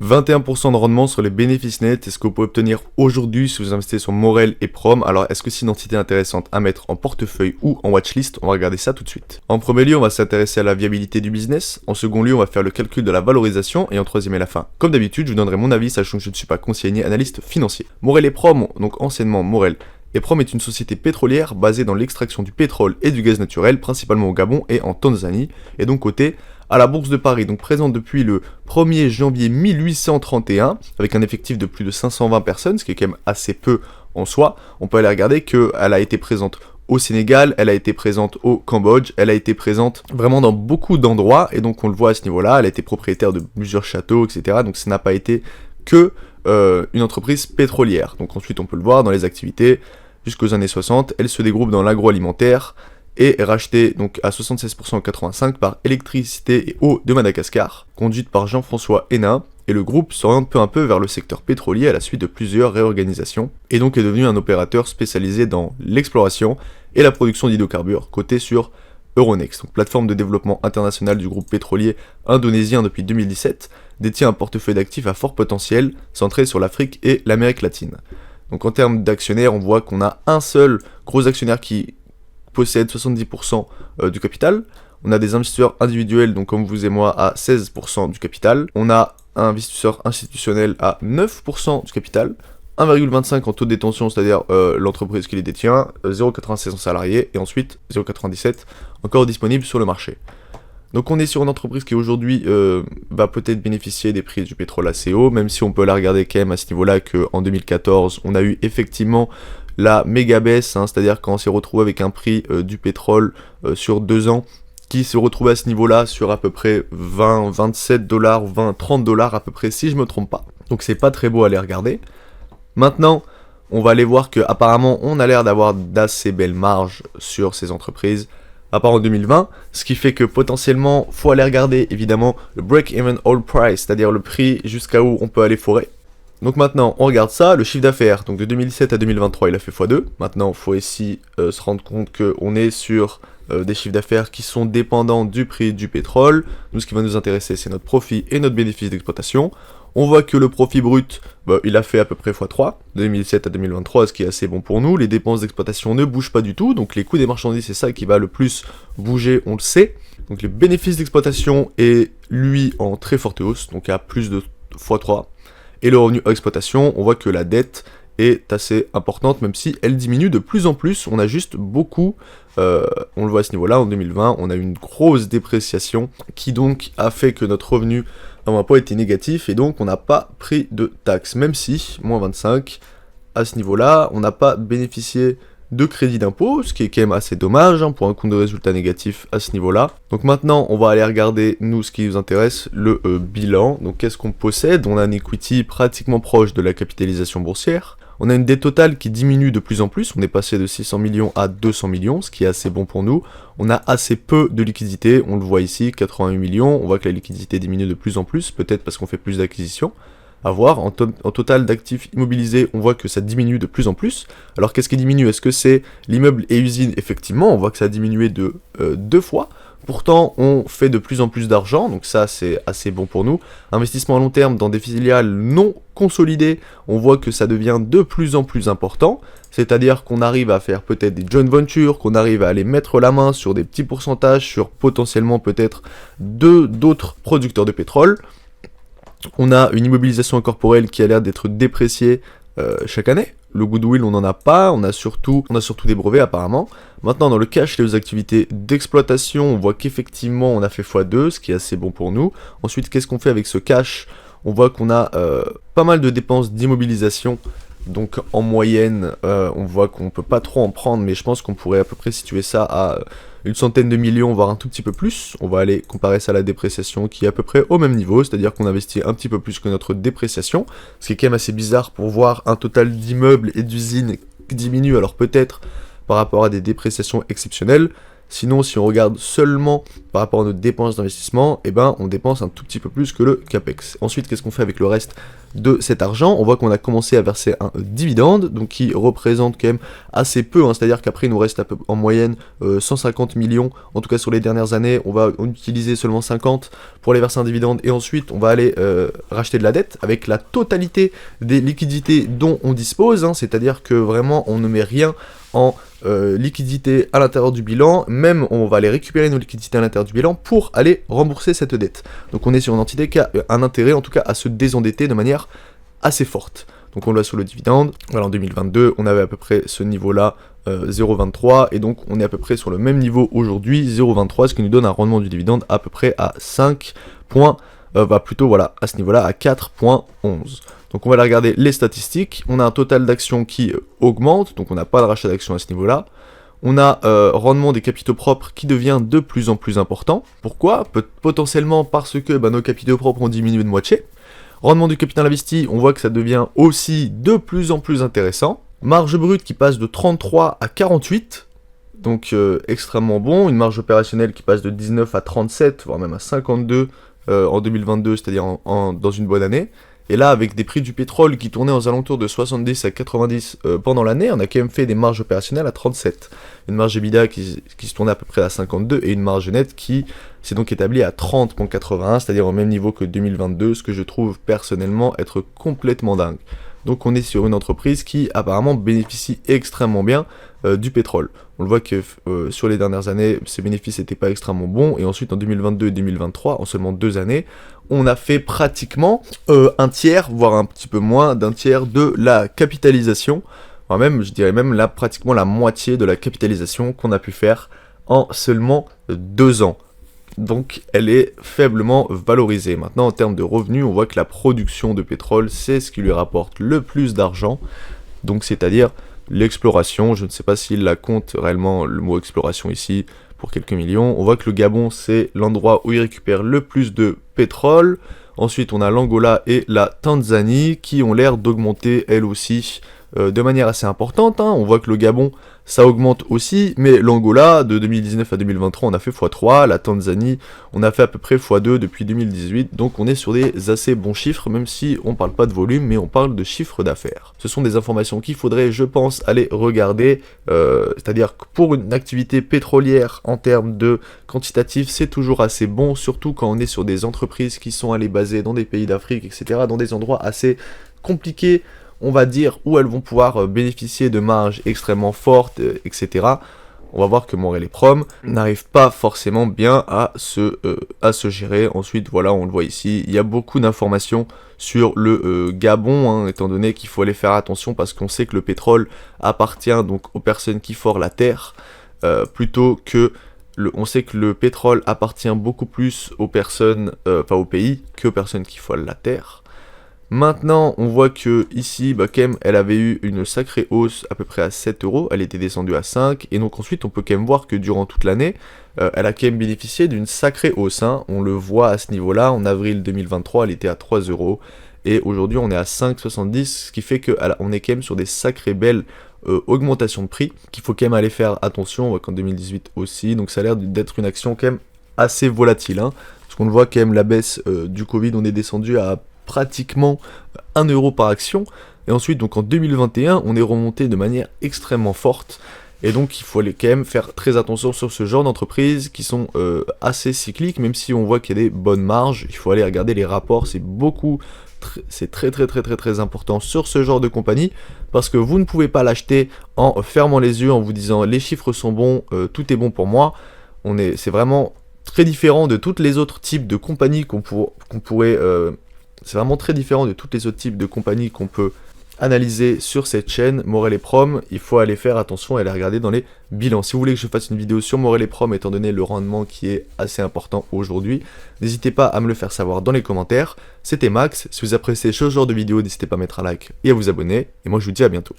21% de rendement sur les bénéfices nets, c'est ce que vous pouvez obtenir aujourd'hui si vous investissez sur Morel et Prom. Alors est-ce que c'est une entité intéressante à mettre en portefeuille ou en watchlist? On va regarder ça tout de suite. En premier lieu, on va s'intéresser à la viabilité du business. En second lieu, on va faire le calcul de la valorisation. Et en troisième et la fin, comme d'habitude, je vous donnerai mon avis, sachant que je ne suis pas conseiller ni analyste financier. Morel et Prom, donc anciennement Morel et Prom est une société pétrolière basée dans l'extraction du pétrole et du gaz naturel, principalement au Gabon et en Tanzanie, et donc cotée à la Bourse de Paris, donc présente depuis le 1er janvier 1831, avec un effectif de plus de 520 personnes, ce qui est quand même assez peu en soi. On peut aller regarder qu'elle a été présente au Sénégal, elle a été présente au Cambodge, elle a été présente vraiment dans beaucoup d'endroits, et donc on le voit à ce niveau-là, elle a été propriétaire de plusieurs châteaux, etc. Donc ça n'a pas été que une entreprise pétrolière. Donc ensuite on peut le voir dans les activités, jusqu'aux années 60, elle se dégroupe dans l'agroalimentaire, et est rachetée donc à 76% en 85 par Électricité et Eau de Madagascar, conduite par Jean-François Hénin, et le groupe s'oriente peu à peu vers le secteur pétrolier à la suite de plusieurs réorganisations, et donc est devenu un opérateur spécialisé dans l'exploration et la production d'hydrocarbures, coté sur Euronext, donc plateforme de développement international du groupe pétrolier indonésien depuis 2017, détient un portefeuille d'actifs à fort potentiel, centré sur l'Afrique et l'Amérique latine. Donc en termes d'actionnaires, on voit qu'on a un seul gros actionnaire qui possède 70% du capital. On a des investisseurs individuels, donc comme vous et moi, à 16% du capital. On a un investisseur institutionnel à 9% du capital. 1,25 en taux de détention, c'est-à-dire l'entreprise qui les détient, 0,96 en salariés, et ensuite 0,97 encore disponible sur le marché. Donc on est sur une entreprise qui aujourd'hui va peut-être bénéficier des prix du pétrole assez haut, même si on peut la regarder quand même à ce niveau-là qu'en 2014, on a eu effectivement la méga baisse, hein, c'est-à-dire quand on s'est retrouvé avec un prix du pétrole sur 2 ans qui se retrouvait à ce niveau-là sur à peu près 20, 27 dollars, 20, 30 dollars à peu près si je me trompe pas. Donc c'est pas très beau à les regarder. Maintenant, on va aller voir que apparemment on a l'air d'avoir d'assez belles marges sur ces entreprises, à part en 2020, ce qui fait que potentiellement faut aller regarder évidemment le break-even oil price, c'est-à-dire le prix jusqu'à où on peut aller forer. Donc maintenant, on regarde ça, le chiffre d'affaires, donc de 2007 à 2023, il a fait x2. Maintenant, il faut ici se rendre compte qu'on est sur des chiffres d'affaires qui sont dépendants du prix du pétrole. Nous, ce qui va nous intéresser, c'est notre profit et notre bénéfice d'exploitation. On voit que le profit brut, il a fait à peu près x3, de 2007 à 2023, ce qui est assez bon pour nous. Les dépenses d'exploitation ne bougent pas du tout, donc les coûts des marchandises, c'est ça qui va le plus bouger, on le sait. Donc les bénéfices d'exploitation est, lui, en très forte hausse, donc à plus de x3. Et le revenu à exploitation, on voit que la dette est assez importante, même si elle diminue de plus en plus. On a juste beaucoup, on le voit à ce niveau-là, en 2020, on a eu une grosse dépréciation qui donc a fait que notre revenu n'a pas été négatif et donc on n'a pas pris de taxes, même si, moins 25, à ce niveau-là, on n'a pas bénéficié de crédit d'impôt, ce qui est quand même assez dommage pour un compte de résultat négatif à ce niveau-là. Donc maintenant, on va aller regarder, nous, ce qui nous intéresse, le bilan. Donc qu'est-ce qu'on possède? On a un equity pratiquement proche de la capitalisation boursière. On a une dette totale qui diminue de plus en plus, on est passé de 600 millions à 200 millions, ce qui est assez bon pour nous. On a assez peu de liquidités, on le voit ici, 88 millions, on voit que la liquidité diminue de plus en plus, peut-être parce qu'on fait plus d'acquisitions. À voir, en total d'actifs immobilisés, on voit que ça diminue de plus en plus. Alors qu'est-ce qui diminue? Est-ce que c'est l'immeuble et usine? Effectivement, on voit que ça a diminué de 2 fois. Pourtant, on fait de plus en plus d'argent, donc ça c'est assez bon pour nous. Investissement à long terme dans des filiales non consolidées, on voit que ça devient de plus en plus important. C'est-à-dire qu'on arrive à faire peut-être des joint ventures, qu'on arrive à aller mettre la main sur des petits pourcentages, sur potentiellement peut-être d'autres producteurs de pétrole. On a une immobilisation incorporelle qui a l'air d'être dépréciée chaque année. Le goodwill, on n'en a pas, on a surtout des brevets apparemment. Maintenant, dans le cash et les activités d'exploitation, on voit qu'effectivement, on a fait x2, ce qui est assez bon pour nous. Ensuite, qu'est-ce qu'on fait avec ce cash? On voit qu'on a pas mal de dépenses d'immobilisation. Donc en moyenne, on voit qu'on peut pas trop en prendre, mais je pense qu'on pourrait à peu près situer ça à une centaine de millions, voire un tout petit peu plus. On va aller comparer ça à la dépréciation qui est à peu près au même niveau, c'est-à-dire qu'on investit un petit peu plus que notre dépréciation, ce qui est quand même assez bizarre pour voir un total d'immeubles et d'usines qui diminue, alors peut-être par rapport à des dépréciations exceptionnelles, Sinon, si on regarde seulement par rapport à nos dépenses d'investissement, eh ben, on dépense un tout petit peu plus que le CAPEX. Ensuite, qu'est-ce qu'on fait avec le reste de cet argent? On voit qu'on a commencé à verser un dividende, donc qui représente quand même assez peu, hein, c'est-à-dire qu'après il nous reste en moyenne 150 millions, en tout cas sur les dernières années, on va utiliser seulement 50 pour aller verser un dividende, et ensuite on va aller racheter de la dette avec la totalité des liquidités dont on dispose, hein, c'est-à-dire que vraiment on ne met rien en liquidité à l'intérieur du bilan, même on va aller récupérer nos liquidités à l'intérieur du bilan pour aller rembourser cette dette. Donc on est sur une entité qui a un intérêt en tout cas à se désendetter de manière assez forte. Donc on le voit sur le dividende, voilà, en 2022 on avait à peu près ce niveau-là, 0,23, et donc on est à peu près sur le même niveau aujourd'hui, 0,23, ce qui nous donne un rendement du dividende à peu près à 5 points, plutôt voilà, à ce niveau-là, à 4,11. Donc on va aller regarder les statistiques, on a un total d'actions qui augmente, donc on n'a pas de rachat d'actions à ce niveau-là. On a rendement des capitaux propres qui devient de plus en plus important. Pourquoi? Potentiellement parce que nos capitaux propres ont diminué de moitié. Rendement du capital investi, on voit que ça devient aussi de plus en plus intéressant. Marge brute qui passe de 33 à 48, donc extrêmement bon. Une marge opérationnelle qui passe de 19 à 37, voire même à 52 en 2022, c'est-à-dire dans une bonne année. Et là, avec des prix du pétrole qui tournaient aux alentours de 70 à 90 pendant l'année, on a quand même fait des marges opérationnelles à 37. Une marge EBITDA qui se tournait à peu près à 52 et une marge nette qui s'est donc établie à 30,81, c'est-à-dire au même niveau que 2022, ce que je trouve personnellement être complètement dingue. Donc on est sur une entreprise qui apparemment bénéficie extrêmement bien du pétrole. On le voit que sur les dernières années, ses bénéfices n'étaient pas extrêmement bons, et ensuite en 2022 et 2023, en seulement 2 années, on a fait pratiquement un tiers, voire un petit peu moins d'un tiers de la capitalisation, enfin même, je dirais même pratiquement la moitié de la capitalisation qu'on a pu faire en seulement 2 ans. Donc elle est faiblement valorisée. Maintenant, en termes de revenus, on voit que la production de pétrole, c'est ce qui lui rapporte le plus d'argent, donc c'est-à-dire l'exploration. Je ne sais pas s'il la compte réellement, le mot exploration ici, pour quelques millions. On voit que le Gabon, c'est l'endroit où il récupère le plus de pétrole. Ensuite, on a l'Angola et la Tanzanie qui ont l'air d'augmenter elles aussi de manière assez importante, hein. On voit que le Gabon, ça augmente aussi, mais l'Angola, de 2019 à 2023, on a fait x3, la Tanzanie, on a fait à peu près x2 depuis 2018, donc on est sur des assez bons chiffres, même si on parle pas de volume, mais on parle de chiffre d'affaires. Ce sont des informations qu'il faudrait, je pense, aller regarder, c'est-à-dire que pour une activité pétrolière, en termes de quantitatif, c'est toujours assez bon, surtout quand on est sur des entreprises qui sont allées baser dans des pays d'Afrique, etc., dans des endroits assez compliqués, on va dire, où elles vont pouvoir bénéficier de marges extrêmement fortes, etc. On va voir que Morel et Prom n'arrivent pas forcément bien à se gérer. Ensuite, voilà, on le voit ici, il y a beaucoup d'informations sur le Gabon, hein, étant donné qu'il faut aller faire attention parce qu'on sait que le pétrole appartient donc aux personnes qui forent la terre, plutôt que on sait que le pétrole appartient beaucoup plus aux personnes, aux pays, qu'aux personnes qui forent la terre. Maintenant, on voit que ici, quand même, elle avait eu une sacrée hausse à peu près à 7 €, elle était descendue à 5, et donc ensuite on peut quand même voir que durant toute l'année, elle a quand même bénéficié d'une sacrée hausse, hein. On le voit à ce niveau-là, en avril 2023, elle était à 3 €, et aujourd'hui on est à 5,70, ce qui fait qu'on est quand même sur des sacrées belles augmentations de prix, qu'il faut quand même aller faire attention, on voit qu'en 2018 aussi, donc ça a l'air d'être une action quand même assez volatile, hein, parce qu'on le voit quand même, la baisse du Covid, on est descendu à pratiquement 1 € par action, et ensuite donc en 2021 on est remonté de manière extrêmement forte, et donc il faut aller quand même faire très attention sur ce genre d'entreprises qui sont assez cycliques, même si on voit qu'il y a des bonnes marges, il faut aller regarder les rapports, c'est très important sur ce genre de compagnie, parce que vous ne pouvez pas l'acheter en fermant les yeux, en vous disant les chiffres sont bons, tout est bon pour moi. C'est vraiment très différent de tous les autres types de compagnies qu'on pourrait c'est vraiment très différent de tous les autres types de compagnies qu'on peut analyser sur cette chaîne, Morel et Prom. Il faut aller faire attention et aller regarder dans les bilans. Si vous voulez que je fasse une vidéo sur Morel et Prom, étant donné le rendement qui est assez important aujourd'hui, n'hésitez pas à me le faire savoir dans les commentaires. C'était Max, si vous appréciez ce genre de vidéo, n'hésitez pas à mettre un like et à vous abonner, et moi je vous dis à bientôt.